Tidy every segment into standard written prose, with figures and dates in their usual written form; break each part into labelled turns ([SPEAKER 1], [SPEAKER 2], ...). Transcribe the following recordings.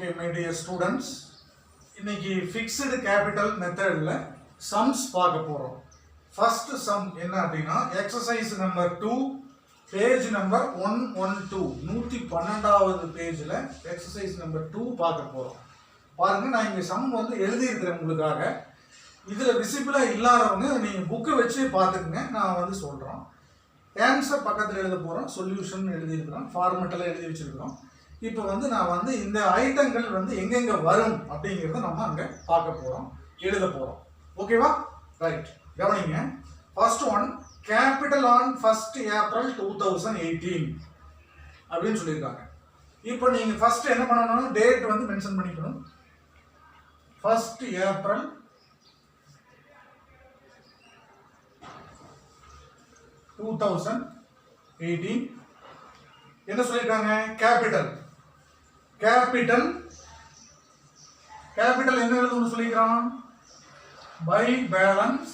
[SPEAKER 1] Okay, my dear students, இன்னைக்கு fixed capital methodல sums பார்க்க போறோம். First sum என்ன அப்படின்னா exercise number 2 page number 112 112வது பேஜ்ல exercise number 2 பார்க்க போறோம். பாருங்க நான் இங்க sum வந்து எழுதி இருக்கிறேன் உங்களுக்காக. இதுல விசிபிளா இல்லாதவங்க நீங்க புக்கை வச்சு பார்த்துக்கங்க. நான் வந்து சொல்றேன். ஆன்சர் பக்கத்துல எழுத போறோம். சொல்யூஷன் எழுதி இருக்கிறோம். ஃபார்மேட்ல எழுதி வச்சிருக்கிறோம். இப்போ வந்து நான் வந்து இந்த ஐட்டங்கள் வந்து எங்கெங்க வரும் அப்படிங்கறத நம்ம அங்க பார்க்க போறோம், எழுத போறோம். ஓகேவா? ரைட். கவனிங்க. First one capital on 1st April 2018 அப்படினு சொல்லிருக்காங்க. இப்போ நீங்க ஃபர்ஸ்ட் என்ன பண்ணனும்? டேட் வந்து மென்ஷன் பண்ணிக்கணும். 1st April 2018 என்ன சொல்லிருக்காங்க? கேபிட்டல் என்ன எழுதணும்னு சொல்லிக்கிறான்? பை பேலன்ஸ்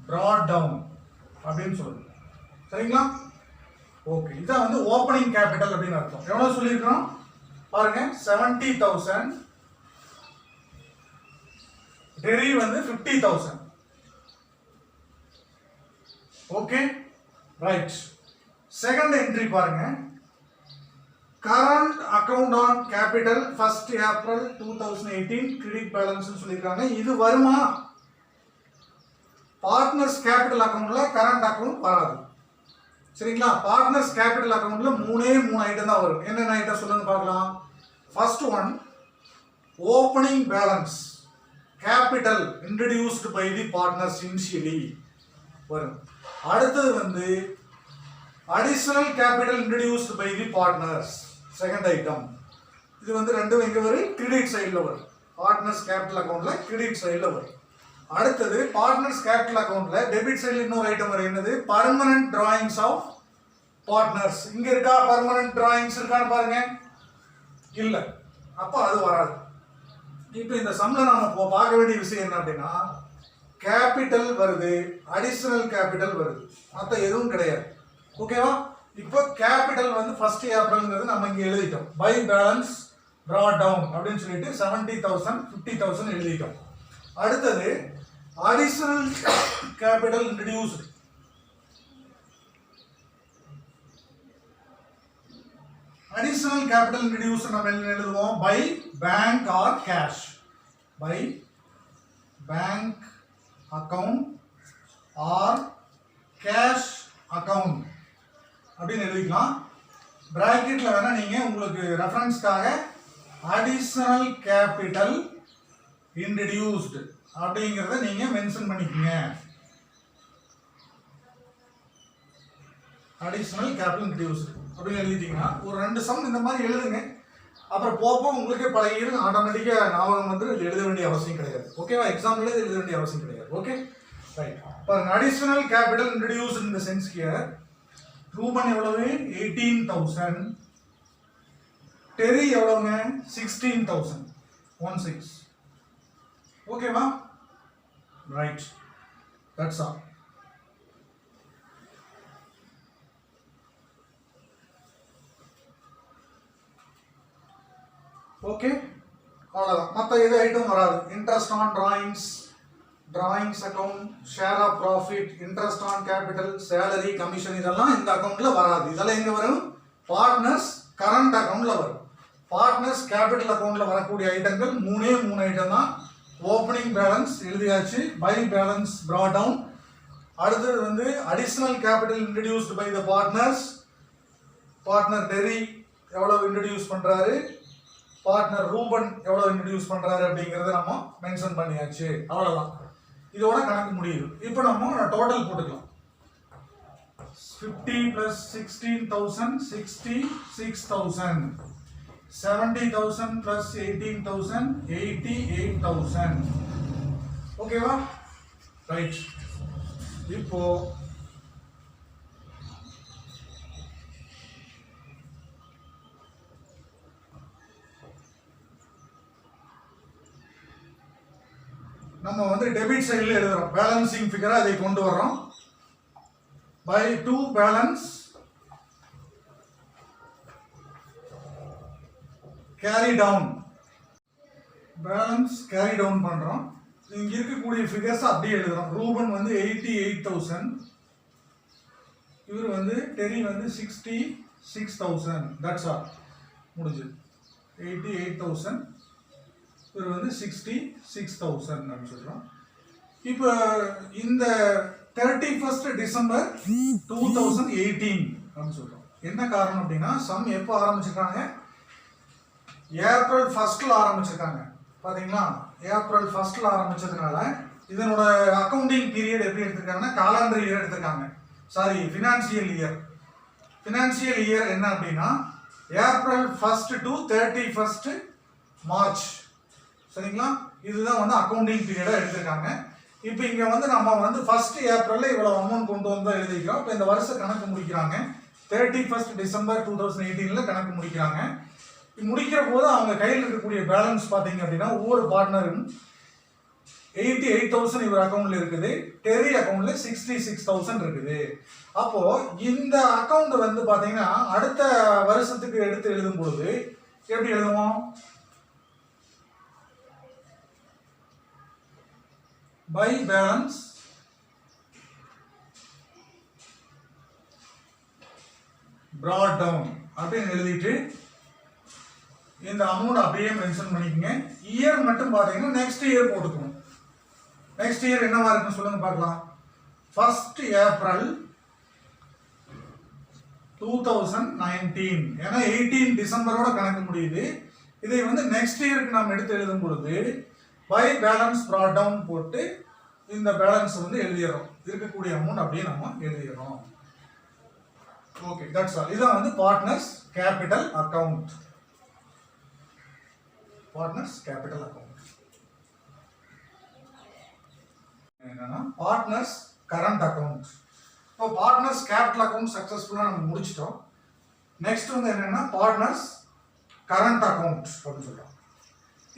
[SPEAKER 1] brought down அப்படின்னு சொல்லுங்க. சரிங்களா? ஓகே, இதான் வந்து ஓபனிங் கேபிட்டல் அப்படின்னு அர்த்தம். எவ்வளவு சொல்லிருக்கோம் பாருங்க, 70,000. டெரி வந்து 50,000. Okay, right. செகண்ட் என்ட்ரி பாருங்க, current account on capital 1st April 2018 credit balance சொல்லிருக்காங்க. இது வருமா? பார்ட்னர்ஸ் கேபிட்டல் அக்கவுண்ட்ல கரண்ட் அக்கவுண்ட் வராது. சரிங்களா? பார்ட்னர்ஸ் கேபிட்டல் அக்கவுண்ட்ல மூணு ஐட்டம் தான் வரும். என்னென்ன ஐட்டம் சொல்லுங்க பார்க்கலாம். First one opening balance capital introduced by the partners initially வரும். அடுத்தது வந்து additional capital introduced by the partners, second item. இது வந்து ரெண்டும் எங்க வரும்? கிரெடிட் சைடுல வரும். பார்ட்னர்ஸ் கேபிட்டல் அக்கவுண்ட்ல கிரெடிட் சைடுல வரும். அடுத்தது பார்ட்னர்ஸ் கேபிட்டல் அக்கவுண்ட்ல டெபிட் சைடுல இன்னொரு ஐட்டம் வரும். என்னது? Permanent drawings of partners. இங்க இருக்கா பர்மனன்ட் டிராயிங்ஸ்? இருக்கான்னு பாருங்க. இல்ல, அப்போ அது வராது. இப்போ இந்த சம்ல நாம பார்க்க வேண்டிய விஷயம் என்ன அப்படின்னா, கேபிட்டல் வருது, அடிஷனல் கேபிட்டல் வருது, மற்ற எதுவும் கிடையாது. ஓகேவா? இப்போ கேபிட்டல் வந்து 1st Aprilங்கிறது நம்ம இங்க எழுதிட்டோம். பை பேலன்ஸ் brought down அப்படின்னு சொல்லிட்டு 70,000 50,000 எழுதிட்டோம். அடுத்தது additional capital introduced. Additional capital introduced நம்ம என்ன எழுதுவோம்? By bank or cash. By bank account or cash account அப்படின்னு எழுதிக்கலாம். பிராக்கெட்ல வேணா நீங்க உங்களுக்கு ரெஃபரன்ஸ்க்காக அடிஷனல் கேபிட்டல் இன்ட்ரோடியூஸ்டு அப்படிங்கறத நீங்க மென்ஷன் பண்ணிக்கங்க. அடிஷனல் கேபிட்டல் இன்ட்ரோடியூஸ்டு அப்படின்னு எழுதிட்டீங்கன்னா ஒரு ரெண்டு சம் இந்த மாதிரி எழுதுங்க. அப்புறம் போப்போ உங்களுக்கே பழகிடும், ஆட்டோமேட்டிக்கா ஞாபகம் வந்து இது எழுத வேண்டிய அவசியம் கிடையாது. ஓகேவா? எக்ஸாம்ல இது எழுத வேண்டிய அவசியம் கிடையாது. Okay, right. பாருங்க, additional capital introduced in the sense here. Ruben எவ்வளவு? 18,000. டெரி எவ்வளவுங்க? 16,000. 16. ஓகேவா? Right, that's all. ஓகே, அவ்வளோதான். மற்ற எது ஐட்டம் வராது. Interest on drawings account, share of profit, interest on capital, salary, commission, இதெல்லாம் இந்த அக்கவுண்ட்ல வராது. இதெல்லாம் எங்க வரும்? பார்ட்னர்ஸ் கரண்ட் அக்கவுண்ட்ல வரும். பார்ட்னர்ஸ் கேபிட்டல் அக்கவுண்ட்ல வரக்கூடிய ஐட்டங்கள் மூணு ஐட்டம் தான். ஓப்பனிங் பேலன்ஸ் எழுதியாச்சு, பை பேலன்ஸ் brought down. அடுத்தது வந்து additional capital introduced by the partners. Partner Terry எவ்வளவு இன்ட்ரோடியூஸ் பண்றாரு, பார்ட்னர் ரூபன் எவ்வளவு இன்ட்ரோடியூஸ் பண்றாரு அப்படிங்கறத நம்ம மென்ஷன் பண்ணியாச்சு. அவ்வளவுதான், இதோட கணக்கு முடியுது. இப்போ நம்ம டோட்டல் போட்டுக்கலாம். 50 plus 16,000 66,000. 70,000 plus 18,000 88,000. ஓகேவா? ரைட். இப்போ நம்ம வந்து டெபிட் சைடுல எழுதுறோம். பேலன்சிங் ஃபிகரை அதை கொண்டு வரோம். by to balance carry down, balance carry down பண்ணுறோம். இங்கே இருக்கக்கூடிய ஃபிகர்ஸ் அப்படியே எழுதுகிறோம். ரூபன் வந்து 88,000, இவர் வந்து டெரி வந்து 66,000. தட்ஸ் ஆல், முடிஞ்சு. 88,000, இவர் வந்து 66,000 அப்படின்னு சொல்கிறோம். இப்போ இந்த 31st டிசம்பர் 2018 அப்படின்னு சொல்கிறோம். என்ன காரணம் அப்படின்னா, சம் எப்போ ஆரம்பிச்சிருக்காங்க? ஏப்ரல் 1 ஆரம்பிச்சிருக்காங்க. பார்த்தீங்களா, ஏப்ரல் 1 ஆரம்பிச்சதுனால இதனோட அக்கௌண்டிங் பீரியட் எப்படி எடுத்திருக்காங்கன்னா காலண்டர் இயர் எடுத்திருக்காங்க. Sorry, financial year. Financial year என்ன அப்படின்னா ஏப்ரல் 1 to 31 மார்ச். சரிங்களா, இதுதான் வந்து அக்கௌண்டிங் பீரியடாக எடுத்திருக்காங்க. இப்போ இங்கே வந்து நம்ம வந்து 1 ஏப்ரலில் இவ்வளோ அமௌண்ட் கொண்டு வந்து எழுதிக்கிறோம். இப்போ இந்த வருஷம் கணக்கு முடிக்கிறாங்க. 31 டிசம்பர் 2018 கணக்கு முடிக்கிறாங்க. முடிக்கிற போது அவங்க கையில் இருக்கக்கூடிய பேலன்ஸ் பார்த்தீங்க அப்படின்னா ஒவ்வொரு பார்ட்னரும் 88,000 இவர் அக்கௌண்ட்ல இருக்குது, டெரி அக்கௌண்ட்ல 66,000 இருக்குது. அப்போ இந்த அக்கௌண்ட் வந்து பார்த்தீங்கன்னா அடுத்த வருஷத்துக்கு எடுத்து எழுதும் பொழுது எப்படி எழுதுவோம்? பை பேலன்ஸ் brought down அப்படின்னு எழுதிட்டு இந்த அமௌண்ட் அப்படியே மென்ஷன் பண்ணிக்கங்க. இயர் மட்டும் பார்த்தீங்கன்னா நெக்ஸ்ட் இயர் போட்டுக்கணும். நெக்ஸ்ட் இயர் என்னவா இருக்குன்னு சொல்லுங்க பார்க்கலாம். 1 ஏப்ரல் 2019, ஏன்னா 18 டிசம்பரோட கணக்கு முடியுது. இதை வந்து நெக்ஸ்ட் இயருக்கு நாம் எடுத்து எழுதும் பொழுது பை பேலன்ஸ் brought down போட்டு இந்த பேலன்ஸ் வந்து எழுதிடுறோம். இருக்கக்கூடிய அமௌண்ட் அப்படியே நம்ம எழுதிடுறோம். Okay, that's all. இதான் வந்து partners capital account. Partners capital account என்னன்னா பார்ட்னர்ஸ் கரண்ட் அக்கவுண்ட். இப்போ பார்ட்னர்ஸ் கேபிட்டல் அக்கவுண்ட் சக்சஸ்ஃபுல்லாக நம்ம முடிச்சிட்டோம். நெக்ஸ்ட் வந்து என்னன்னா பார்ட்னர்ஸ் கரண்ட் அக்கவுண்ட் அப்படின்னு சொல்றோம்.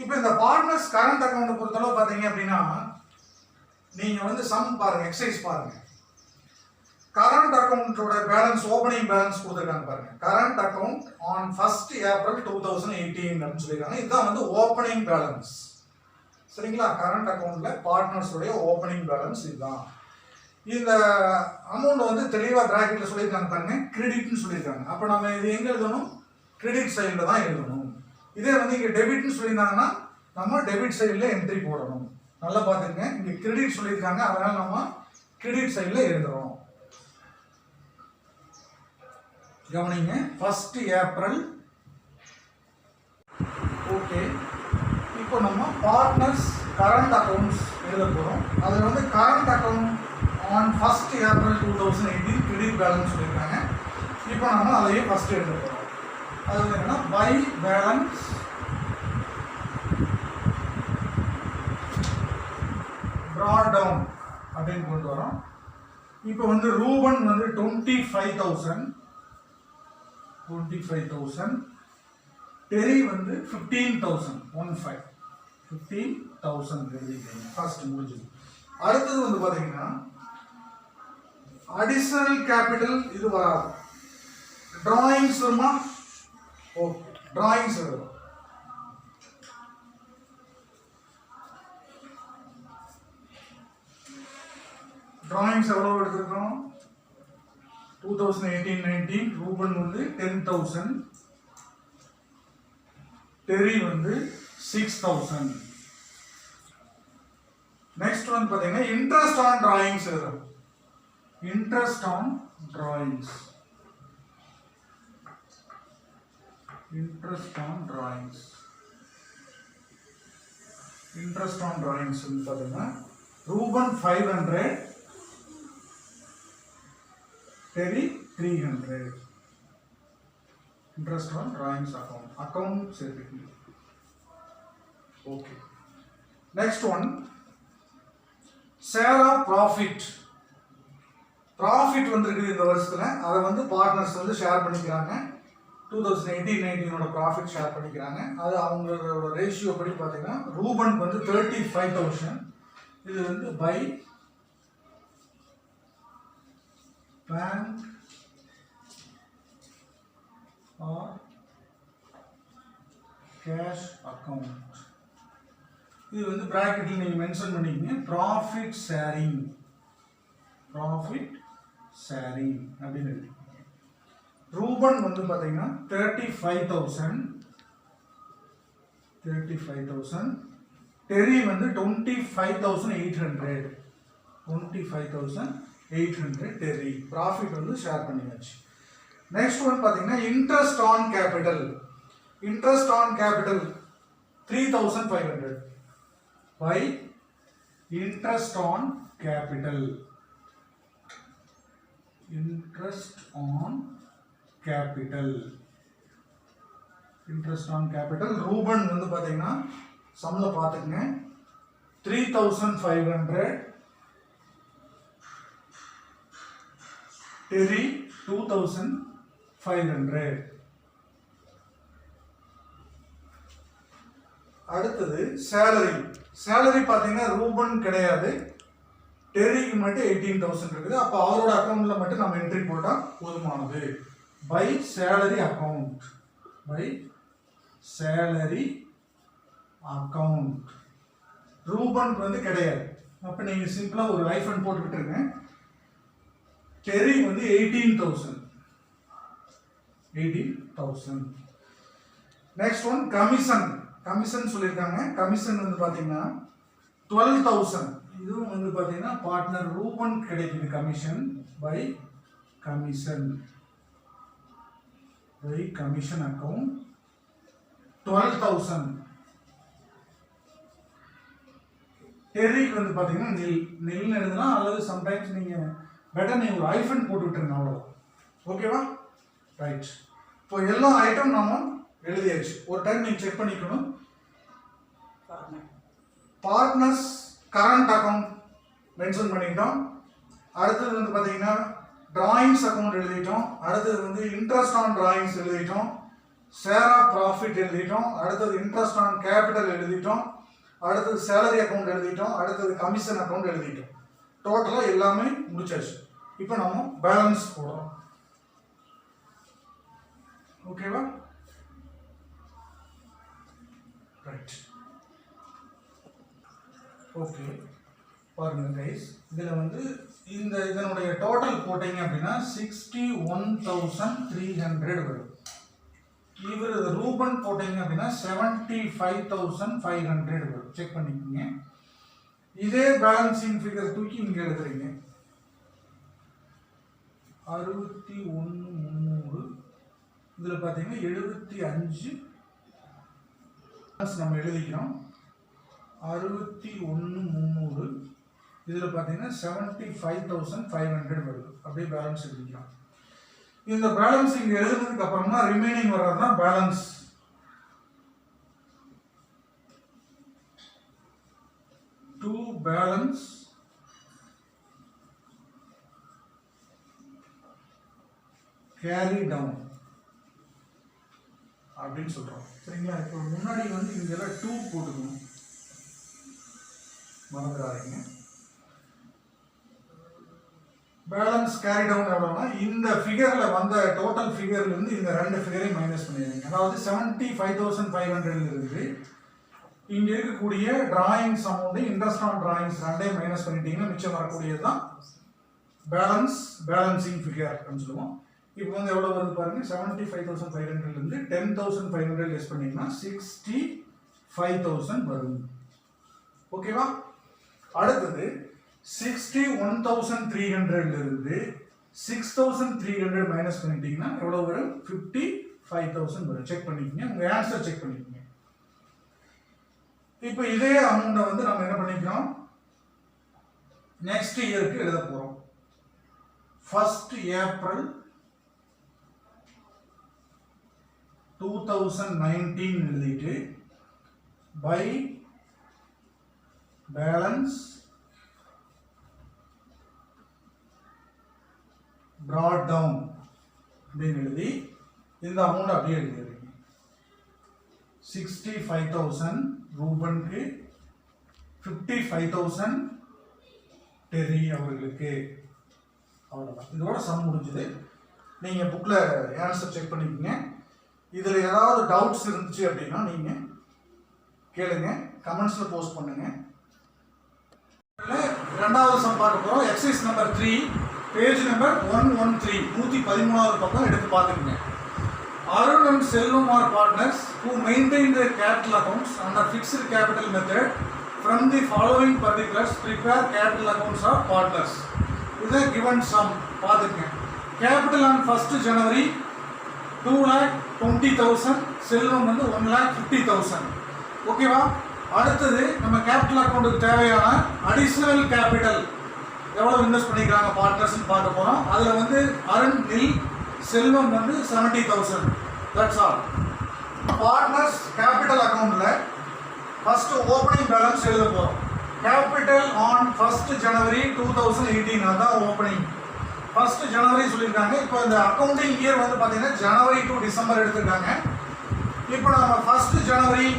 [SPEAKER 1] இப்போ இந்த பார்ட்னர்ஸ் கரண்ட் அக்கவுண்ட் பொறுத்தளவு பார்த்தீங்க அப்படின்னா நீங்க வந்து சம் பாருங்க, எக்ஸசைஸ் பாருங்க. கரண்ட் அக்கவுண்டோட பேலன்ஸ், ஓப்பனிங் பேலன்ஸ் கொடுத்துருக்காங்க பாருங்க. கரண்ட் அக்கவுண்ட் ஆன் 1 ஏப்ரல் 2018 அப்படின்னு சொல்லியிருக்காங்க. இதுதான் வந்து ஓப்பனிங் பேலன்ஸ். சரிங்களா, கரண்ட் அக்கவுண்ட்ல பார்ட்னர்ஸ் உடைய ஓப்பனிங் பேலன்ஸ் இதுதான். இந்த அமௌண்ட் வந்து தெளிவாக பிராக்கெட்ல சொல்லியிருக்காங்க பாருங்க, கிரெடிட்னு சொல்லியிருக்காங்க. அப்போ நம்ம இது எங்க எழுதணும்? கிரெடிட் சைடில் தான் எழுதணும். இதே வந்து இங்கே டெபிட்னு சொல்லியிருந்தாங்கன்னா நம்ம டெபிட் சைடில் என்ட்ரி போடணும். நல்லா பார்த்துக்கங்க, இங்கே கிரெடிட் சொல்லியிருக்காங்க, அதனால நம்ம கிரெடிட் சைடில் எழுதுறோம். கவனிங்க, 1 ஏப்ரல். ஓகே, இப்போ நம்ம பார்ட்னர்ஸ் கரண்ட் அக்கவுண்ட்ஸ் எழுத போகிறோம். அதில் வந்து current account on 1 April 2018 credit balance சொல்லியிருக்காங்க. இப்போ நம்ம அதையே ஃபர்ஸ்ட் எழுத போகிறோம். அது வந்து என்னன்னா பை பேலன்ஸ் brought down அப்படின்னு கொண்டு வரோம். இப்போ வந்து ரூபன் வந்து 25,000, டெரி வந்து 15,000 எழுதிக்கிறீங்க. ஃபர்ஸ்ட் முடிஞ்சது. அடுத்தது வந்து பார்த்தீங்கன்னா அடிஷனல் கேபிட்டல் இது வராது. டிராயிங்ஸ் வருமா? ஓகே, டிராயிங்ஸ் வரும். டிராயிங்ஸ் எவ்வளவு எடுத்திருக்கோம்? 2018-19 ரூபன் வந்து 10,000, டெரி வந்து 6,000. நெக்ஸ்ட் வந்து பாத்தீங்கன்னா இன்ட்ரெஸ்ட் ஆன் டிராயிங்ஸ் எழுதுறோம். Interest on drawings, interest on drawings, interest on drawings வந்து பாத்தீங்கன்னா ரூபன் 500, டெரி 300. இன்ட்ரெஸ்ட் ஆன் டிராயிங்ஸ் அக்கவுண்ட் சேர்த்துக்கு. Okay, next one share of profit. Profit வந்திருக்குது இந்த வருஷத்துல, அதை வந்து பார்ட்னர்ஸ் வந்து ஷேர் பண்ணிக்கிறாங்க. 2018-19 ப்ராஃபிட் ஷேர் பண்ணிக்கிறாங்க. அது அவங்களோட ரேஷியோ படி பார்த்தீங்கன்னா ரூபன் வந்து 35,000. இது வந்து by bank or cash account. இது வந்து பிராக்கெட்டில் நீங்கள் மென்ஷன் பண்ணிக்கங்க, ப்ராஃபிட் ஷேரிங் அப்படின்னு எழுதிக்கோங்க. ரூபன் வந்து பார்த்தீங்கன்னா 35,000. டெரி வந்து 25,800 டெரி. ப்ராஃபிட் வந்து ஷேர் பண்ணியாச்சு. நெக்ஸ்ட் ஒன் பார்த்தீங்கன்னா interest on capital. 3,500 by interest on capital. Ruban வந்து பாத்தீங்கன்னா சம்ல பாத்துக்கங்க 3,500, டெரி 2,500. அடுத்தது சேலரி பாத்தீங்கன்னா ரூபன் கிடையாது, டெரிக்கு மட்டும் 18,000 இருக்குது. அப்போ அவரோட அக்கௌண்ட்ல மட்டும் நம்ம என்ட்ரி போட்டா போதுமானது. By salary account. ரூபனுக்கு வந்து கிடையாது. அப்ப நீங்க சிம்பிளா ஒரு ஐஃபன் போட்டு விட்டுருங்க. டெரி வந்து 18,000. நெக்ஸ்ட் ஒன் கமிஷன் சொல்லியிருக்காங்க. கமிஷன் வந்து பாத்தீங்கன்னா 12,000. இதுவும் வந்து பாத்தீங்கன்னா பார்ட்னர் ரூபன் கிடைக்குது கமிஷன். By commission account 12,000. டெரிக்கு வந்து பாத்தீங்கன்னா நில் எழுதலாம், அல்லது சம்டைம்ஸ் நீங்க பெட்டர் நீங்க ஒரு ஐஃபன் போட்டு விட்டுருங்க, அவ்வளவுதான். ஓகேவா? ரைட். இப்போ எல்லா ஐட்டம் நாம எழுதியாச்சு. ஒரு டைம் நீங்க செக் பண்ணிக்கணும். பார்ட்னர்ஸ் கரண்ட் அக்கவுண்ட் மென்ஷன் பண்ணிட்டோம். அடுத்தது வந்து பாத்தீங்கன்னா டிராயிங்ஸ் அக்கவுண்ட் எழுதிட்டோம். அடுத்தது வந்து இன்ட்ரெஸ்ட் ஆன் டிராயிங்ஸ் எழுதிட்டோம். ஷேர் ஆஃப் ப்ராஃபிட் எழுதிட்டோம். அடுத்தது இன்ட்ரெஸ்ட் ஆன் கேபிட்டல் எழுதிட்டோம். அடுத்தது சேலரி அக்கவுண்ட் எழுதிட்டோம். அடுத்தது கமிஷன் அக்கவுண்ட் எழுதிட்டோம். டோட்டலா எல்லாமே முடிச்சாச்சு. இப்போ நம்ம பேலன்ஸ் போடுறோம். ஓகேவா? ரைட். ஓகே, பாருங்க கைஸ், இதுல வந்து இதனுடைய டோட்டல் போட்டீங்க அப்படின்னா 61,300 வரும். இவர் ரூபன் போட்டீங்க அப்படின்னா 75,500 வரும். செக் பண்ணிக்கோங்க. இதே பேலன்சிங் ஃபிகர் தூக்கி இங்க எழுதுறீங்க. 61,300. இதுல பாத்தீங்கன்னா 75 நம்ம எழுதிக்கிறோம். 61,300. இதுல பாத்தீங்கன்னா 75,500 வருது. அப்படியே பேலன்ஸ் எழுதிக்கலாம். இந்த பேலன்ஸ் இங்க எழுதுனதுக்கு அப்புறமா ரிமைனிங் வர்றதுனா balance. To balance carry down அப்படின்னு சொல்றோம். சரிங்களா? இப்போ முன்னாடி வந்து இங்கெல்லாம் 2 போட்டுக்கணும், மறந்துடாதீங்க. பேலன்ஸ் கேரி டவுன் எவ்வளோனா இந்த ஃபிகர்ல வந்த டோட்டல் ஃபிகர்ல இருந்து இந்த 2 ஃபிகரையும் மைனஸ் பண்ணிடுங்க. அதாவது 75,500 இருக்குது. இங்க இருக்கக்கூடிய drawings amount, interest on drawings ரெண்டையும் மைனஸ் பண்ணிட்டீங்கன்னா மிச்சம் வரக்கூடியது தான் பேலன்சிங் ஃபிகர் அப்படின்னு சொல்லுவோம். இப்போ வந்து எவ்வளவு வருது பாருங்க. 75,500 இருந்து 10,500 லெஸ் பண்ணீங்கன்னா 65,000 வரும். ஓகேவா? அடுத்தது 61,300 இருந்து 6,300 மைனஸ் பண்ணிட்டீங்கன்னா எவ்வளவு வரும்? 55,000 வரும். செக் பண்ணிக்கங்க, உங்க ஆன்சர் செக் பண்ணிக்கங்க. இப்போ இதே அமௌண்ட்டை வந்து நம்ம என்ன பண்ணிக்கிறோம், நெக்ஸ்ட் இயருக்கு எழுத போறோம். 1st April 2019 எழுதிட்டு பை பேலன்ஸ் brought down அப்படின்னு எழுதி இந்த அமௌண்ட் அப்படியே எழுதிடுறீங்க. 65,000 ரூபனுக்கு, 55,000 டெரி அவர்களுக்கு. அவ்வளவுதான். இதோட சம் முடிஞ்சது. நீங்க புக்ல ஆன்சர் செக் பண்ணிக்கோங்க. இதில் ஏதாவது டவுட்ஸ் இருந்துச்சு அப்படின்னா நீங்கள் கேளுங்க, கமெண்ட்ஸில் போஸ்ட் பண்ணுங்க. ரெண்டாவது சம் பார்க்க போகிறோம். எக்ஸசைஸ் நம்பர் 3, பேஜ் நம்பர் 113, 113வது பக்கம் எடுத்து பார்த்துக்குங்க. Arun and Selvam are partners who maintain their capital accounts under fixed capital method. From the following particulars, prepare capital accounts of partners. This is a given sum. பார்த்துக்குங்க. Capital on 1st January 2,20,000, Selvam வந்து 1,50,000. ஓகேவா? அடுத்தது நம்ம capital அக்கௌண்ட்டுக்கு தேவையான additional capital எவ்வளவு invest பண்ணிக்கிறாங்க partners பார்க்க போறோம். அதுல வந்து அருண் நில், செல்வம் வந்து 70,000. That's all. பார்ட்னர்ஸ் கேபிட்டல் அக்கௌண்ட்ல ஃபர்ஸ்ட் ஓபனிங் பேலன்ஸ் எழுத போறோம். கேபிட்டல் ஆன் 1st January 2018, அதான் ஓபனிங். 1st January சொல்லியிருக்காங்க. இப்போ இந்த அக்கௌண்டிங் இயர் வந்து பார்த்தீங்கன்னா ஜனவரி டு டிசம்பர் எடுத்திருக்காங்க. இப்போ நம்ம 1st January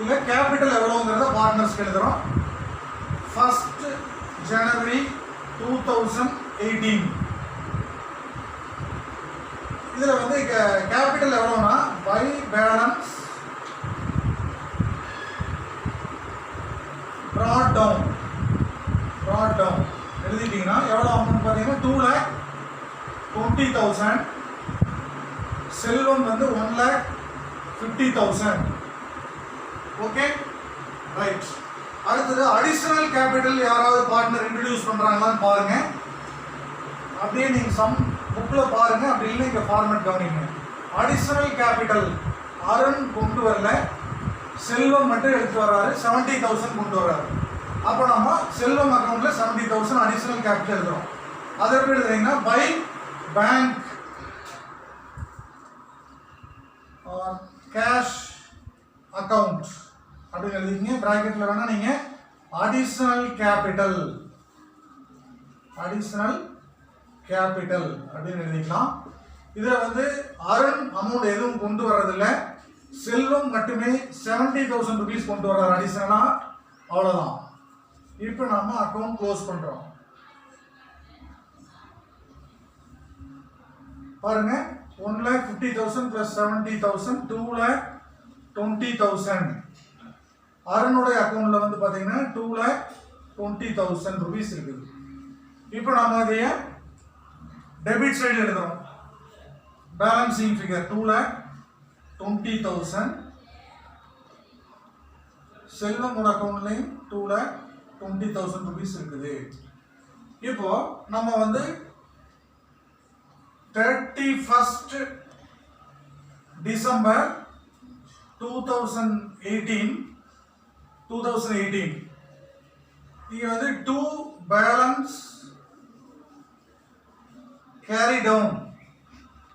[SPEAKER 1] இல்ல கேபிட்டல் எவ்வளவுங்கிறத பார்ட்னர்ஸ்க்கு எழுதுறோம். 1st January 2018. இதுல வந்து கேபிட்டல் எவ்வளவுனா பை பேலன்ஸ் brought down எழுதிட்டீங்கன்னா எவ்வளவு அமௌண்ட் பார்த்தீங்கன்னா 2,20,000. செல்வம் வந்து 1,50,000. Okay, right. அடுத்தது அடிஷனல் கேபிட்டல் யாராவது பார்ட்னர் இன்ட்ரடியூஸ் பண்றாங்களான்னு பாருங்க. அப்படியே நீங்க சம் புக்ல பாருங்க, அப்படி இல்லை இங்க ஃபார்மேட் கவனிங்க. அடிஷனல் கேபிட்டல் அருண் கொண்டு வரல, செல்வம் மட்டும் எடுத்து வர்றாரு, 70,000 கொண்டு வர்றாரு. அப்போ நம்ம செல்வம் அக்கௌண்ட்ல 70,000 அடிஷனல் கேபிட்டல் எழுதுறோம். அதை எப்படி எழுதுறீங்கன்னா பை பேங்க் கேஷ் அக்கௌண்ட் அப்படின்னு எழுதிங்க. பிராக்கெட்ல வேணா நீங்க அடிஷனல் கேபிட்டல் அப்படின்னு எழுதிக்கலாம். இதுல வந்து அருண் அமௌண்ட் எதுவும் கொண்டு வர்றதில்லை, செல்வம் மட்டுமே 70,000 rupees கொண்டு வர்றாரு அடிஷனலா, அவ்வளவுதான். இப்போ நம்ம அக்கௌண்ட் க்ளோஸ் பண்றோம். பாருங்க, 1,50,000 plus 70,000 2,20,000. அருணுடைய அக்கௌண்ட்ல வந்து பாத்தீங்கன்னா 2,20,000 rupees இருக்குது. இப்போ நம்ம இதைய டெபிட் சைடு எழுதுறோம். Balancing figure 2,20,000. செல்வமோட அக்கௌண்ட்லையும் 2,20,000 rupees இருக்குது. இப்போ நம்ம வந்து 31st December 2018 இங்க வந்து 2 பேலன்ஸ் கேரி டவுன்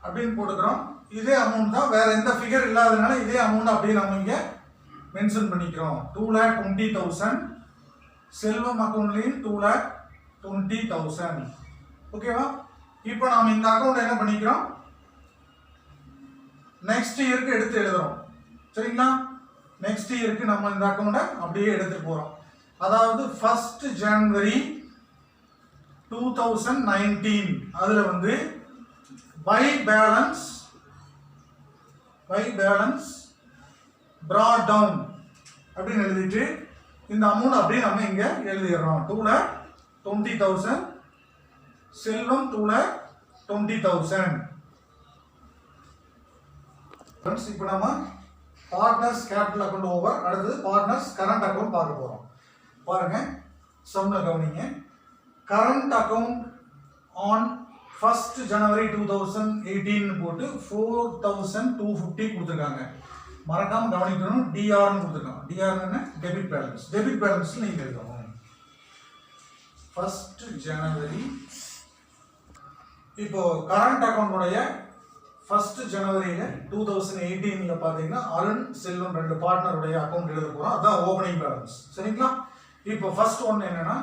[SPEAKER 1] அப்படின்னு போட்டுக்கிறோம். இதே அமௌண்ட் தான், வேற எந்த ஃபிகர் இல்லாதனால இதே அமௌண்ட் அப்படியே நம்ம இங்க மென்ஷன் பண்ணிக்கிறோம். 2,20,000 செல்வம் அக்கௌண்ட்லையும் 2,20,000. ஓகேவா? இப்போ நாம இந்த அக்கௌண்ட் என்ன பண்ணிக்கிறோம், நெக்ஸ்ட் இயருக்கு எடுத்து எழுதுறோம். சரிங்களா? நெக்ஸ்ட் இயருக்கு நம்ம இந்த அக்கௌண்ட்டை அப்படியே எடுத்துட்டு போறோம். அதாவது 1st January 2019 அதுல வந்து பை பேலன்ஸ் brought down அப்படின்னு எழுதிட்டு இந்த அமௌண்ட் அப்படியே நம்ம இங்க எழுதிடுறோம். 2,20,000 செல்வம் 2,20,000. இப்போ நம்ம பார்ட்னர்ஸ் கேபிட்டல் அக்கௌண்ட் ஓவர். அடுத்தது பார்ட்னர்ஸ் கரண்ட் அக்கௌண்ட் பார்க்க போறோம். பாருங்க, சம்ல கவனிங்க. Current account on 1st January 2018 போட்டு 4,250 கொடுத்துருக்காங்க. மறக்காம கவனிக்கணும், டிஆர்னு கொடுத்துருக்காங்க. டிஆர் என்ன? Debit balance. டெபிட் பேலன்ஸ் நீங்க எழுதணும். 1st January. இப்போ கரண்ட் அக்கௌண்டோடைய 1st January 2018 பாத்தீங்கன்னா அருண் செல்வம் ரெண்டு பார்ட்னருடைய அக்கௌண்ட் எழுத போறோம். அதான் ஓபனிங் பேலன்ஸ். சரிங்களா? இப்போ ஃபர்ஸ்ட் ஒன் என்னன்னா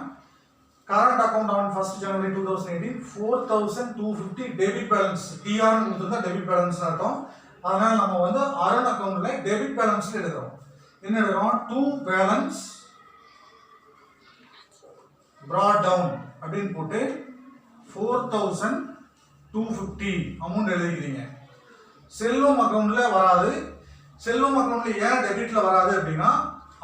[SPEAKER 1] current account on 1st January 2018 4,250 debit balance. டிஆர்னு கொடுத்தா டெபிட் பேலன்ஸ் அர்த்தம். அதனால நம்ம வந்து அருண் அக்கௌண்ட்ல டெபிட் பேலன்ஸ் எழுதுறோம். என்ன எழுதுறோம்? 2 பேலன்ஸ் brought down அப்படின்னு போட்டு 4,250 அமௌண்ட் எழுதிக்கிறீங்க. செல்வம் அக்கௌண்ட்ல வராது. செல்வம் அக்கௌண்ட்ல ஏன் டெபிட்ல வராது அப்படின்னா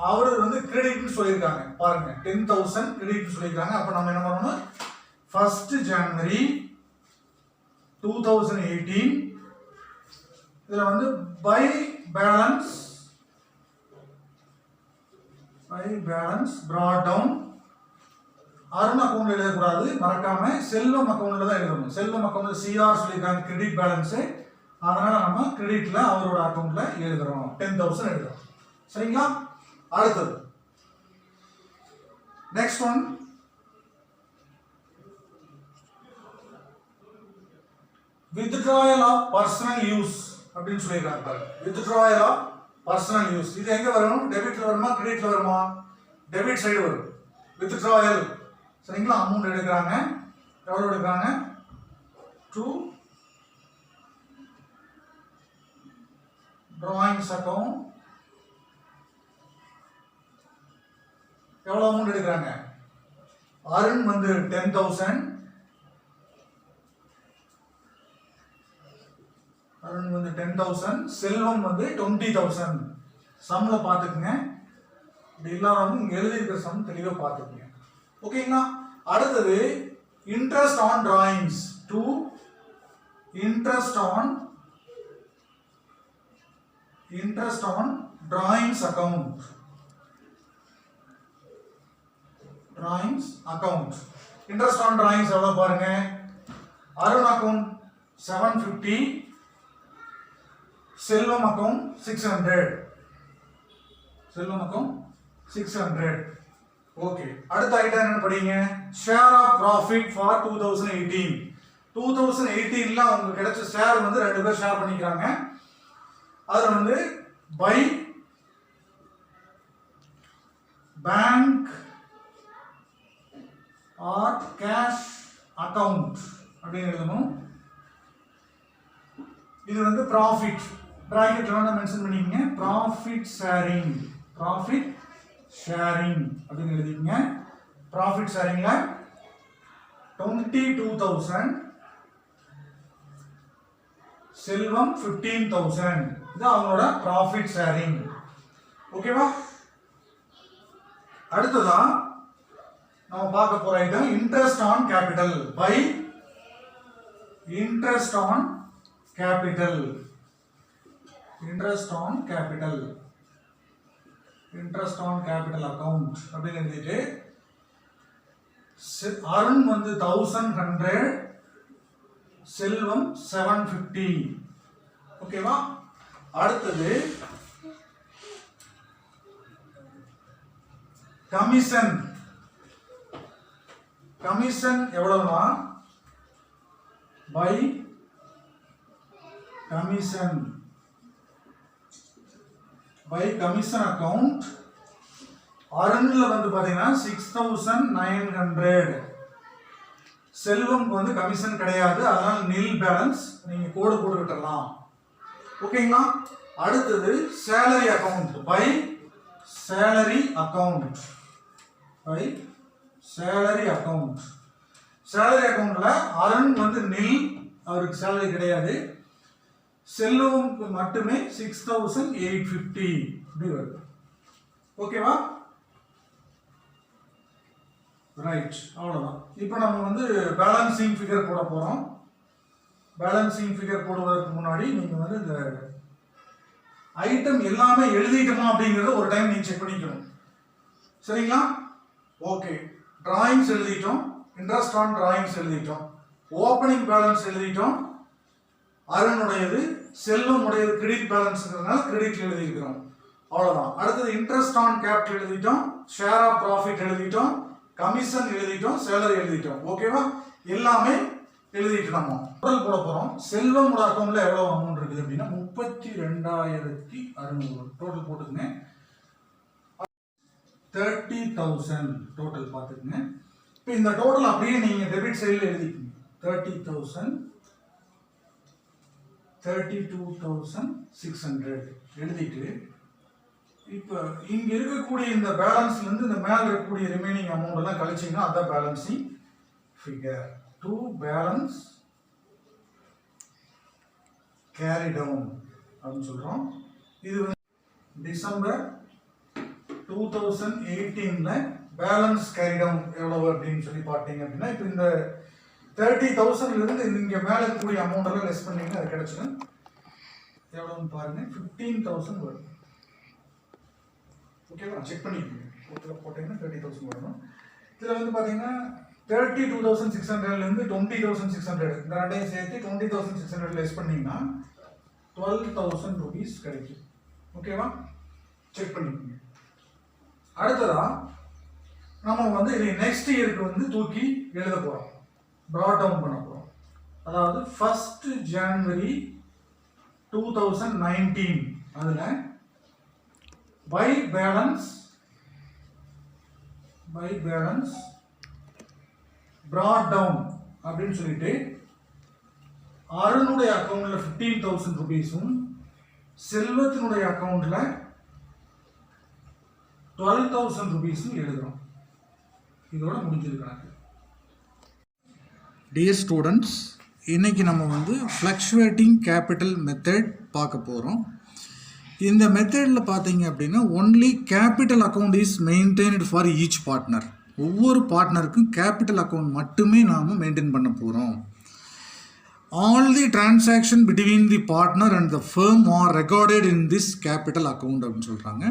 [SPEAKER 1] அவரு வந்து கிரெடிட்னு சொல்லியிருக்காங்க. பாருங்க 10,000 கிரெடிட் சொல்லியிருக்காங்க. அப்ப நம்ம என்ன பண்ணணும், 1st January 2018 இதுல வந்து by balance brought down Arun அக்கௌண்ட்ல எழுதக்கூடாது, மறக்காம செல்வம் அக்கௌண்ட்ல தான் எழுதணும். செல்வம் அக்கௌண்ட்ல சிஆர் சொல்லியிருக்காங்க கிரெடிட் பேலன்ஸ், அதனால நம்ம கிரெடிட்ல அவரோட அக்கௌண்ட்ல எழுதுறோம், 10,000 எழுதுறோம். சரிங்களா? அடுத்தது next one, withdrawal of personal use அப்படின்னு சொல்லியிருக்காங்க பாருங்க. withdrawal of personal use இது எங்க வரும், டெபிட்ல வருமா கிரெடிட்ல வருமா? டெபிட் சைடு வரும். withdrawal சரிங்களா? அமௌண்ட் எடுக்கிறாங்க, எவ்வளவு எடுக்கிறாங்க, 2 drawings account எவ்வளவு அமௌண்ட் எடுக்கிறாங்க, அருண் வந்து 10,000, அருண் வந்து 10,000, செல்வம் வந்து 20,000. சம்ல பாத்துக்குங்க, இது எல்லாரும் இங்க எழுதி இருக்கிற சம் தெளிவா பாத்துக்குங்க. ஓகேங்களா? அடுத்தது interest on drawings, 2 interest on drawings account, interest on drawings எவ்வளவு பாருங்க, அருண் அக்கவுண்ட் 750, செல்வம் அக்கவுண்ட் 600, ஓகே. அடுத்த ஐட்டம் என்ன படிங்க, ஷேர் ஆஃப் ப்ராஃபிட் ஃபார் 2018. 2018ல உங்களுக்கு கிடைச்ச ஷேர் வந்து 2 பேர் ஷேர் பண்ணிக்கிறாங்க. அதுல வந்து by bank or cash account அப்படின்னு எழுதணும். இது வந்து ப்ராஃபிட் பிராக்கெட்ல வந்து மென்ஷன் பண்ணிக்கங்க, ப்ராஃபிட் ஷேரிங் அப்படின்னு எழுதிக்கங்க. ப்ராஃபிட் ஷேரிங்ல 22,000, செல்வம் 15,000, இது அவங்களோட ப்ராஃபிட் ஷேரிங். ஓகேவா? அடுத்ததா நம்ம பார்க்க போற item interest on capital, by interest on capital account அப்படின்னு எழுதிட்டு அருண் வந்து 1,100, செல்வம் 750. ஓகேவா? அடுத்தது கமிஷன் எவ்வளவுனா பை கமிஷன் அக்கவுண்ட், அருண்ல வந்து பாத்தீங்கன்னா 6,900, செல்வம் வந்து கமிஷன் கிடையாது, அதனால நில் பேலன்ஸ், நீங்க கோடு போட்டு விட்டுறலாம். ஓகேங்களா? அடுத்தது சேலரி அக்கவுண்ட், பை சேலரி அக்கவுண்ட்ல அருண் வந்து நில், அவருக்கு சேலரி கிடையாது, செல்வமுக்கு மட்டுமே 6,850 இப்படி வருது. ஓகேவா? ரைட், அவ்வளவுதான். இப்போ நம்ம வந்து பேலன்சிங் ஃபிகர் போட போறோம். பேலன்சிங் ஃபிகர் போடுவதற்கு முன்னாடி நீங்க வந்து இந்த ஐட்டம் எல்லாமே எழுதிட்டோமா அப்படிங்கறத ஒரு டைம் நீங்க செக் பண்ணிக்கணும். சரிங்களா? ஓகே, டிராயிங்ஸ் எழுதிட்டோம், இன்ட்ரெஸ்ட் ஆன் டிராயிங்ஸ் எழுதிட்டோம், ஓப்பனிங் பேலன்ஸ் எழுதிட்டோம், அருணுடையது, செல்வம் உடையது கிரெடிட் பேலன்ஸ்ங்கிறதுனால கிரெடிட் எழுதிக்கிறோம். அவ்வளவுதான். அடுத்தது இன்ட்ரெஸ்ட் ஆன் கேபிட்டல் எழுதிட்டோம், ஷேர் ஆஃப் ப்ராஃபிட் எழுதிட்டோம், கமிஷன் எழுதிட்டோம், சேலரி எழுதிட்டோம். ஓகேவா? எல்லாமே எழுதிட்டு நம்ம டோட்டல் போட போறோம். செல்வமோட அக்கவுண்ட்ல எவ்வளவு அமௌண்ட் இருக்குது அப்படின்னா 32,600 டோட்டல் போட்டுக்குங்க. 30,000 டோட்டல் பார்த்துக்குங்க. இப்போ இந்த டோட்டல் அப்படியே நீங்க டெபிட் சைடில் எழுதிக்கங்க. 30,000, 32,600 எழுதிட்டு இப்போ இங்க இருக்கக்கூடிய இந்த பேலன்ஸ்ல இருந்து இந்த மேல இருக்கக்கூடிய ரிமைனிங் அமௌண்ட் எல்லாம் கழிச்சீங்கன்னா அதான் balancing figure. To balance carry down அப்படின்னு சொல்கிறோம். இது வந்து டிசம்பர் 2018 பேலன்ஸ் கேரி டவுன் எவ்வளவு அப்படின்னு சொல்லி பார்த்தீங்க அப்படின்னா, இப்போ இந்த 30,000 இங்கே மேலே இருக்கக்கூடிய அமௌண்ட் எல்லாம் லெஸ் பண்ணீங்கன்னா அது கிடைச்சிடும். எவ்வளோன்னு பாருங்க, 15,000 வரும். ஓகேவா, செக் பண்ணிக்கோங்க. போட்டீங்கன்னா 30,000 வரணும். இதில் வந்து பார்த்தீங்கன்னா 32,600 20,600 இந்த ரெண்டையும் சேர்த்து 20,600 லெஸ் பண்ணீங்கன்னா 12,000 rupees கிடைக்கும். ஓகேவா, செக் பண்ணிக்கோங்க. அடுத்ததா நம்ம வந்து இது நெக்ஸ்ட் இயருக்கு வந்து தூக்கி எழுத போகிறோம், ப்ராட் டவுன் பண்ண போகிறோம். அதாவது 1st January 2019 அதில் பை பேலன்ஸ் ப்ராட் டவுன் அப்படின்னு சொல்லிட்டு அருணுடைய அக்கௌண்ட்ல 15,000 rupeesம் செல்வத்தினுடைய அக்கௌண்ட்ல 12,000 rupeesம் எழுதுறோம். இதோட முடிஞ்சது கணக்கு. டியர் ஸ்டூடெண்ட்ஸ், இன்னைக்கு நம்ம வந்து ஃப்ளக்சுவேட்டிங் கேபிட்டல் மெத்தட் பார்க்க போகிறோம். இந்த மெத்தடில் பார்த்தீங்க அப்படின்னா only capital account is maintained for each partner. ஒவ்வொரு பார்ட்னருக்கும் கேபிட்டல் அக்கௌண்ட் மட்டுமே நாம் மெயின்டைன் பண்ண போகிறோம். All the transaction between the partner and the firm are recorded in this capital account அப்படின்னு சொல்கிறாங்க.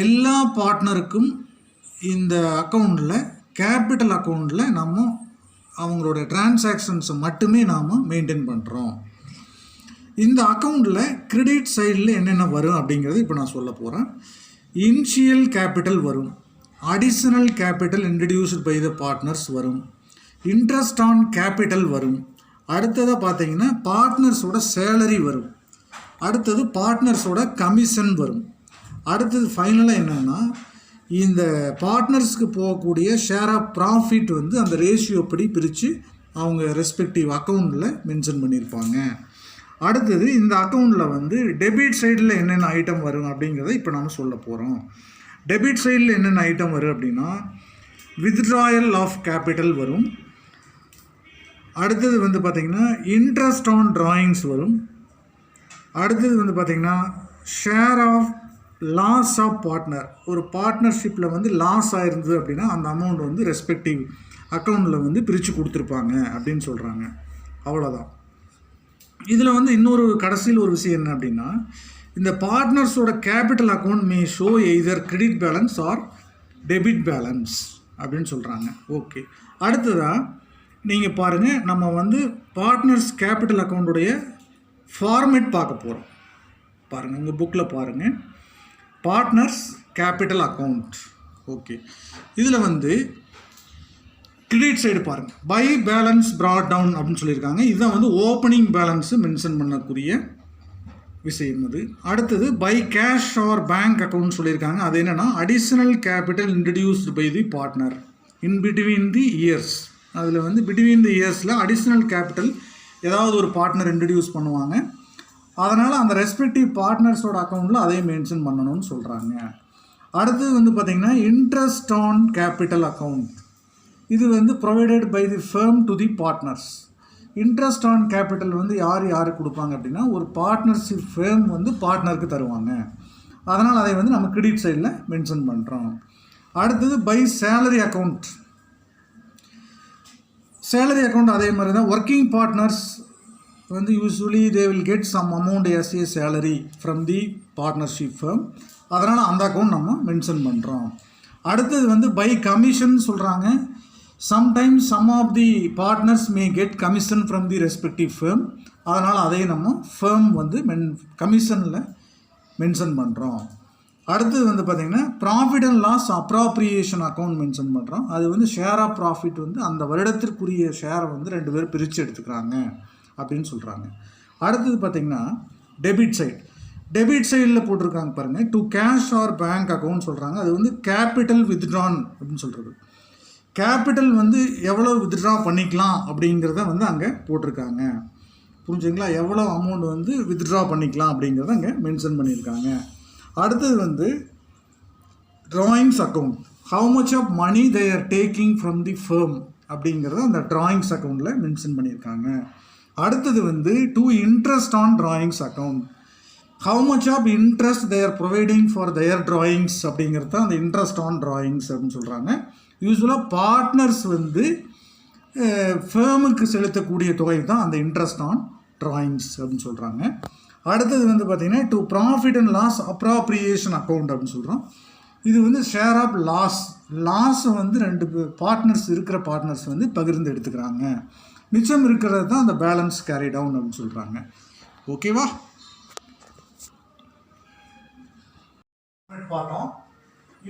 [SPEAKER 1] எல்லா பார்ட்னருக்கும் இந்த அக்கௌண்ட்டில் கேபிட்டல் அக்கௌண்ட்டில் நம்ம அவங்களோட டிரான்சாக்ஷன்ஸை மட்டுமே நாம் மெயின்டைன் பண்ணுறோம். இந்த அக்கௌண்ட்டில் கிரெடிட் சைடில் என்னென்ன வரும் அப்படிங்கிறது இப்போ நான் சொல்ல போகிறேன். இனிஷியல் கேபிட்டல் வரும், additional capital introduced by the partners வரும், இன்ட்ரெஸ்ட் ஆன் கேபிட்டல் வரும், அடுத்ததாக பார்த்தீங்கன்னா பார்ட்னர்ஸோட சேலரி வரும், அடுத்தது பார்ட்னர்ஸோட கமிஷன் வரும், அடுத்தது ஃபைனலாக என்னென்னா இந்த பார்ட்னர்ஸ்க்கு போகக்கூடிய ஷேர் ஆஃப் ப்ராஃபிட் வந்து அந்த ரேஷியோ படி பிரித்து அவங்க ரெஸ்பெக்டிவ் அக்கௌண்ட்டில் மென்ஷன் பண்ணியிருப்பாங்க. அடுத்தது இந்த அக்கௌண்ட்டில் வந்து டெபிட் சைடில் என்னென்ன ஐட்டம் வரும் அப்படிங்கிறத இப்போ நம்ம சொல்ல போகிறோம். டெபிட் சைடில் என்னென்ன ஐட்டம் வரும் அப்படின்னா வித்ட்ராயல் ஆஃப் கேபிட்டல் வரும், அடுத்தது வந்து பார்த்திங்கன்னா இன்ட்ரெஸ்ட் ஆன் டிராயிங்ஸ் வரும், அடுத்தது வந்து பார்த்திங்கன்னா share of loss of partner. ஒரு பார்ட்னர்ஷிப்பில் வந்து லாஸ் ஆயிருந்தது அப்படின்னா அந்த அமௌண்ட் வந்து ரெஸ்பெக்டிவ் அக்கௌண்ட்டில் வந்து பிரித்து கொடுத்துருப்பாங்க அப்படின்னு சொல்கிறாங்க. அவ்வளோதான். இதில் வந்து இன்னொரு கடைசியில் ஒரு விஷயம் என்ன அப்படின்னா, இந்த பார்ட்னர்ஸோட capital account may show either credit balance or debit balance அப்படின்னு சொல்கிறாங்க. ஓகே, அடுத்ததாக நீங்கள் பாருங்கள், நம்ம வந்து பார்ட்னர்ஸ் கேபிட்டல் அக்கௌண்ட்டுடைய ஃபார்மேட் பார்க்க போகிறோம். பாருங்கள், உங்கள் புக்கில் பாருங்கள், பார்ட்னர்ஸ் கேபிட்டல் அக்கௌண்ட். ஓகே, இதில் வந்து கிரெடிட் சைடு பாருங்கள், பை பேலன்ஸ் ப்ராட் டவுன் அப்படின்னு சொல்லியிருக்காங்க. இதுதான் வந்து ஓப்பனிங் பேலன்ஸு மென்ஷன் பண்ணக்கூடிய விஷயம். அது அடுத்தது by cash or bank account சொல்லியிருக்காங்க. அது என்னென்னா additional capital introduced by the partner in between the years. அதில் வந்து பிட்வீன் தி இயர்ஸில் அடிஷ்னல் கேபிட்டல் ஏதாவது ஒரு பார்ட்னர் இன்ட்ரடியூஸ் பண்ணுவாங்க, அதனால் அந்த ரெஸ்பெக்டிவ் பார்ட்னர்ஸோட அக்கௌண்ட்டில் அதையும் மென்ஷன் பண்ணணும்னு சொல்கிறாங்க. அடுத்தது வந்து பார்த்திங்கன்னா இன்ட்ரெஸ்ட் ஆன் கேபிட்டல் அக்கௌண்ட். இது வந்து provided by the firm to the partners. Interest on capital வந்து யாருக்கு கொடுப்பாங்க அப்படின்னா ஒரு பார்ட்னர்ஷிப் ஃபேம் வந்து பார்ட்னருக்கு தருவாங்க, அதனால் அதை வந்து நம்ம கிரெடிட் சைடில் மென்ஷன் பண்ணுறோம். அடுத்தது by salary account. Salary account அதே மாதிரி தான். ஒர்க்கிங் பார்ட்னர்ஸ் வந்து usually they will get some amount as a salary from the partnership firm, அதனால் அந்த அக்கௌண்ட் நம்ம மென்ஷன் பண்ணுறோம். அடுத்தது வந்து பை கமிஷன் சொல்கிறாங்க. Sometimes some of the partners may get commission from the respective firm, அதனால் அதை நம்ம ஃபர்ம் வந்து கமிஷனில் மென்ஷன் பண்ணுறோம். அடுத்தது வந்து பார்த்திங்கன்னா profit and loss appropriation account mention பண்ணுறோம். அது வந்து ஷேர் ஆஃப் ப்ராஃபிட் வந்து அந்த வருடத்திற்குரிய ஷேரை வந்து 2 பேர் பிரித்து எடுத்துக்கிறாங்க அப்படின்னு சொல்கிறாங்க. அடுத்தது பார்த்திங்கன்னா டெபிட் சைடு. டெபிட் சைடில் போட்டிருக்காங்க பாருங்கள், to cash or bank account சொல்கிறாங்க. அது வந்து கேபிட்டல் வித்ட்ரான் அப்படின்னு சொல்கிறது. கேபிட்டல் வந்து எவ்வளோ வித்ட்ரா பண்ணிக்கலாம் அப்படிங்கிறத வந்து அங்கே போட்டிருக்காங்க. புரிஞ்சுங்களா? எவ்வளோ அமௌண்ட் வந்து வித்ட்ரா பண்ணிக்கலாம் அப்படிங்கிறத அங்கே மென்ஷன் பண்ணியிருக்காங்க. அடுத்தது வந்து drawings account. How much of money they are taking from the firm அப்படிங்கிறத அந்த ட்ராயிங்ஸ் அக்கௌண்ட்டில் மென்ஷன் பண்ணியிருக்காங்க. அடுத்தது வந்து to interest on drawings account. How much of interest they are providing for their drawings அப்படிங்கிறது தான் அந்த இன்ட்ரெஸ்ட் ஆன் டிராயிங்ஸ் அப்படின்னு சொல்கிறாங்க. யூஸ்வலாக பார்ட்னர்ஸ் வந்து ஃபேமுக்கு செலுத்தக்கூடிய தொகை தான் அந்த இன்ட்ரெஸ்ட் ஆன் டிராயிங்ஸ் அப்படின்னு சொல்கிறாங்க. அடுத்தது வந்து பார்த்திங்கன்னா to profit and loss appropriation account அப்படின்னு சொல்கிறோம். இது வந்து ஷேர் ஆஃப் லாஸை வந்து ரெண்டு இருக்கிற பார்ட்னர்ஸ் வந்து பகிர்ந்து எடுத்துக்கிறாங்க. மிச்சம் இருக்கிறது தான் அந்த பேலன்ஸ் கேரி டவுன் அப்படின்னு சொல்கிறாங்க. ஓகேவா? பார்த்தோம்.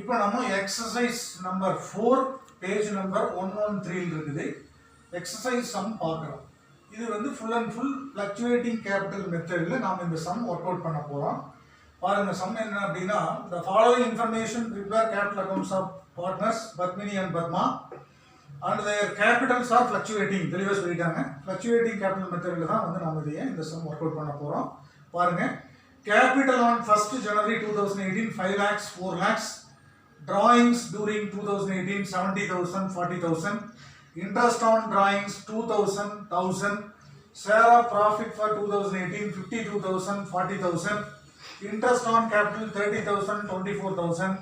[SPEAKER 1] இப்போ நம்ம எக்ஸசைஸ் நம்பர் 4 பேஜ் நம்பர் 113 இருக்குது. எக்ஸசைஸ் சம் பார்க்குறோம். இது வந்து full and full fluctuating capital மெத்தடில் நாம் இந்த சம் ஒர்க் அவுட் பண்ண போகிறோம். பாருங்க, சம் என்ன அப்படின்னா, the following information prepare capital accounts of partners Padmini and Padma and their capitals are fluctuating. தெளிவாக சொல்லிட்டாங்க. ஃப்ளக்சுவேட்டிங் கேபிட்டல் மெத்தடில் தான் வந்து நாம் இதையே இந்த சம் ஒர்க் அவுட் பண்ண போகிறோம். பாருங்க, capital on 1st January 2018 5 lakhs 4 lakhs, drawings during 2018 70,000 40,000, interest on drawings 2,000 1,000, share of profit for 2018 52,000 40,000, interest on capital 30,000 24,000,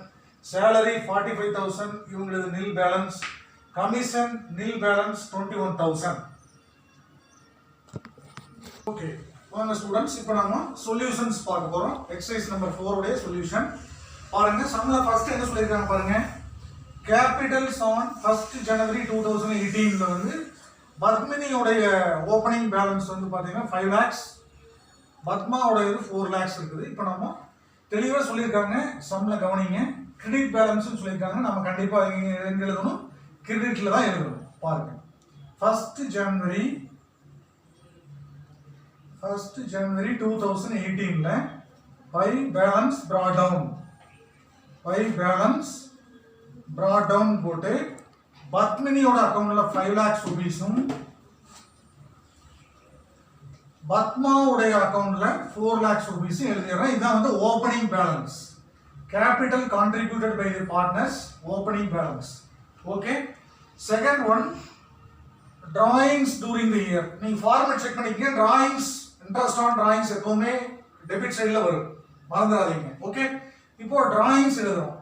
[SPEAKER 1] salary 45,000, இவங்களது nil balance, commission nil balance 21,000. Okay வாங்க ஸ்டூடெண்ட்ஸ், இப்போ நாம சொல்யூஷன்ஸ் பார்க்க போறோம். எக்ஸசைஸ் நம்பர் 4 உடைய solution பாருங்க. சம்ல ஃபர்ஸ்ட் என்ன சொல்லிருக்காங்க பாருங்க. கேபிட்டல்ஸ் ஆன் 1st January 2018ல வந்து பத்மினியோடைய ஓபனிங் பேலன்ஸ் வந்து பாத்தீங்கன்னா 5 lakhs, பத்மாவோட 4 lakhs இருக்குது. இப்போ நம்ம தெளிவா சொல்லியிருக்காங்க. சம்ல கவனிங்க, கிரெடிட் பேலன்ஸ் சொல்லியிருக்காங்க. நம்ம கண்டிப்பா எங்க எழுதணும்? கிரெடிட்ல தான் எழுதணும். பாருங்க, 1st January 2018ல பை பேலன்ஸ் brought down போட்டு பத்மினியோட அக்கவுண்ட்ல 5 lakhs ரூபீஸும் பத்மாவுடைய அக்கவுண்ட்ல 4 lakhs ரூபீஸ் எழுதிடுறேன். இதான் வந்து opening balance. Capital contributed by the partners, opening balance. Okay. Second one, drawings during the year. நீங்க ஃபார்மட் செக் பண்ணிக்கங்க. drawings, இன்ட்ரெஸ்ட் ஆன் drawings எப்பவுமே டெபிட் சைடுல வரும், மறந்துடாதீங்க. ஓகே. இப்போ drawings எழுதுறோம்.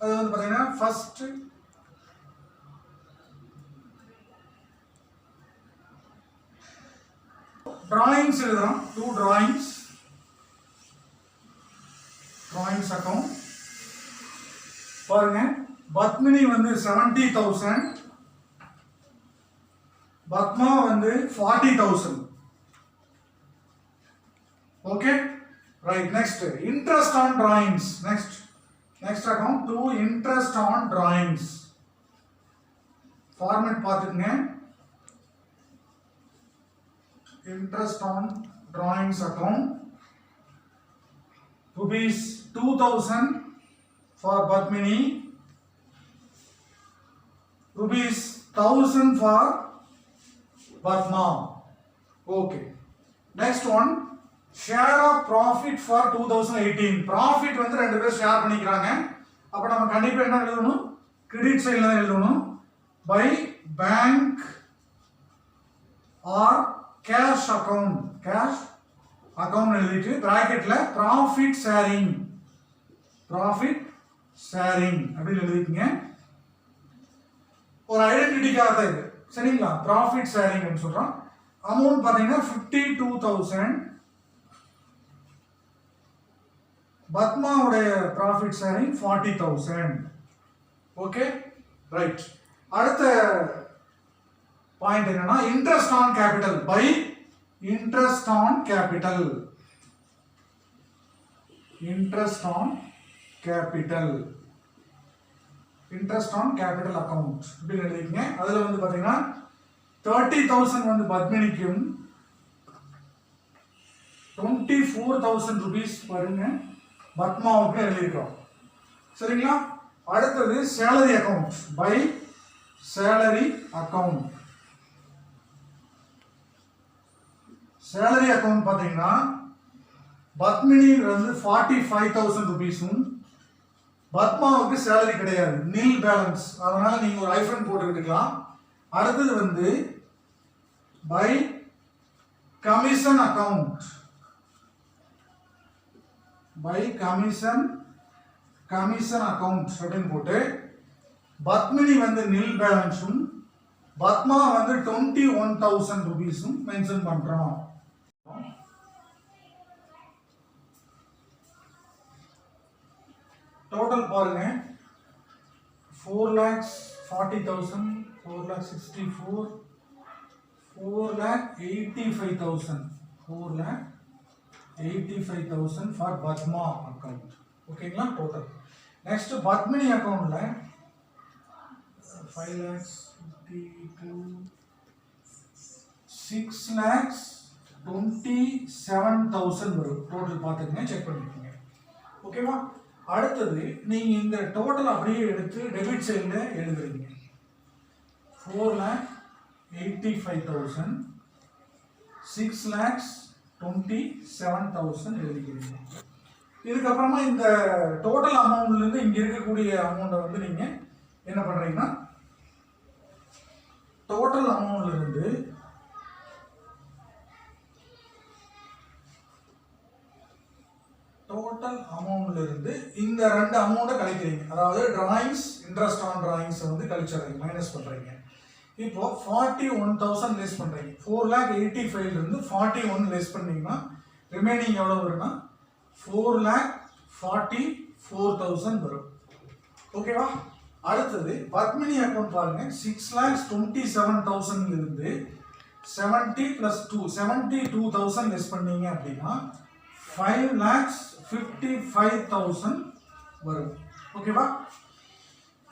[SPEAKER 1] அது வந்து பாத்தீங்கன்னா ஃபர்ஸ்ட் drawings எழுதுறோம். 2 drawings அக்கவுண்ட் பாருங்க. பத்மினி வந்து 70,000, பத்மா வந்து 40,000. Okay right. Next interest on drawings. Next account 2 interest on drawings. Format பார்த்துக்கங்க. Interest on drawings account rupees 2,000 for Padmini, rupees 1,000 for Padma. Okay. Next one, share of profit for 2018. Profit வந்து ரெண்டு பேர் share பண்ணிக்கிறாங்க. அப்ப நம்ம கண்டிப்பா என்ன எழுதணும்? கிரெடிட் சைடுல தான் எழுதணும். by bank or cash account எழுதிட்டு பிராக்கெட்ல profit sharing அப்படி எழுதிக்கங்க. ஒரு ஐடென்டிட்டிக்காக தான் இது, சரிங்களா? ப்ராஃபிட் ஷேரிங் அப்படின்னு சொல்றோம். அமௌண்ட் பாத்தீங்கன்னா 52,000. பத்மாவுடைய ப்ராஃபிட் ஷேரிங் 40,000. Okay right. அடுத்த பாயிண்ட் என்னன்னா, interest on capital by interest on capital account இப்படி எழுதிக்கங்க. அதுல வந்து பாத்தீங்கன்னா 30,000 வந்து பத்மினிக்கும் 24,000 rupees பாருங்க பத்மாவுக்கு எழுதியிருக்கோம், சரிங்களா? அடுத்தது salary account by salary account. Salary account பாத்தீங்கன்னா பத்மினி வந்து 45,000 ரூபீஸும் பத்மாவுக்கு சேலரி கிடையாது, நில் பேலன்ஸ். அதனால நீங்க ஒரு ஐஃபன் போட்டுக்கிட்டுக்கலாம். அடுத்தது வந்து by commission account by commission account அப்படின்னு போட்டு பத்மினி வந்து நில் பேலன்ஸும் பத்மா வந்து 21,000 rupees மென்ஷன் பண்றோம். டோட்டல் பாருங்க 4,40,000 4,64 4,85,000 4,85,000 ஃபார் பத்மா அக்கவுண்ட். ஓகேங்களா டோட்டல். நெக்ஸ்ட் பத்மினி அக்கவுண்ட்ல 5,52 6,27,000 வரும். டோட்டல் பார்த்துக்கங்க, செக் பண்ணிக்கோங்க. ஓகேவா. அடுத்தது நீங்க இந்த டோட்டல் அப்படியே எடுத்து டெபிட் சைடுல எழுதுறீங்க. 4,85,000 6,27,000 எழுதிக்கிறீங்க. இதுக்கப்புறமா இந்த டோட்டல் அமௌண்ட்ல இருந்து இங்க இருக்கக்கூடிய அமௌண்ட்டை வந்து நீங்க என்ன பண்றீங்கன்னா டோட்டல் அமௌண்ட்ல இருந்து இந்த ரெண்டு அமௌண்ட்டை கழிக்கிறீங்க. அதாவது டிராயிங்ஸ், இன்ட்ரெஸ்ட் ஆன் டிராயிங்ஸ் வந்து கழிச்சிடுறீங்க, மைனஸ் பண்றீங்க. இப்போ 41,000 லெஸ் பண்றீங்க. 4,85,000 இருந்து 41 லெஸ் பண்ணீங்கன்னா ரிமைனிங் எவ்வளவு வரும்னா 4,44,000 வரும். ஓகேவா. அடுத்தது பத்மினி அக்கவுண்ட் பாருங்க. 6,27,000 இருந்து 70 + 2 72,000 லெஸ் பண்ணீங்க அப்படின்னா 5,55,000 வரும். ஓகேவா.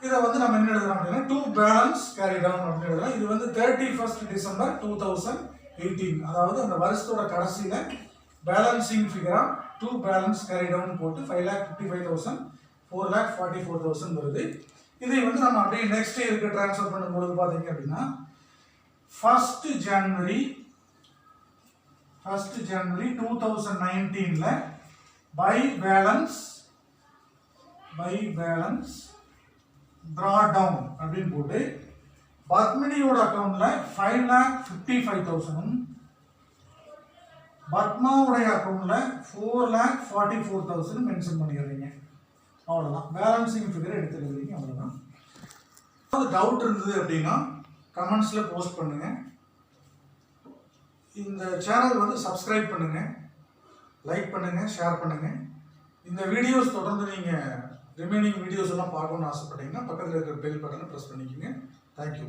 [SPEAKER 1] இதை வந்து நம்ம என்ன எழுதலாம் அப்படின்னா டு பேலன்ஸ் கேரி டவுன் அப்படின்னு எழுதலாம். இது வந்து 31st December 2018, அதாவது அந்த வருஷத்தோட கடைசியில பேலன்சிங் ஃபிகரா டு பேலன்ஸ் கேரி டவுன் போட்டு 5,55,000 4,44,000 வருது. இதை வந்து நம்ம அப்படியே நெக்ஸ்ட் இயருக்கு டிரான்ஸ்ஃபர் பண்ணும்போது பார்த்தீங்க அப்படின்னா 1st January 2019ல பை பேலன்ஸ் ட்ரா டவுன் அப்படின்னு போட்டு பத்மினியோட அக்கவுண்ட்ல 5,55,000 பத்மாவுடைய அக்கவுண்ட்ல 4,44,000 மென்ஷன் பண்ணிடுறீங்க. அவ்வளோதான். பேலன்சிங் ஃபிகர் எடுத்துக்கிறீங்க. அவ்வளோதான். ஏதாவது டவுட் இருந்தது அப்படின்னா கமெண்ட்ஸ்ல போஸ்ட் பண்ணுங்க. இந்த சேனல் வந்து சப்ஸ்கிரைப் பண்ணுங்க, லைக் பண்ணுங்க, ஷேர் பண்ணுங்க. இந்த வீடியோஸ் தொடர்ந்து நீங்க ரிமைனிங் வீடியோஸ் எல்லாம் பார்க்கணும்னு ஆசைப்பட்டீங்கன்னா பக்கத்தில் இருக்கிற பெல் பட்டனை ப்ரெஸ் பண்ணிக்கோங்க. தேங்க்யூ.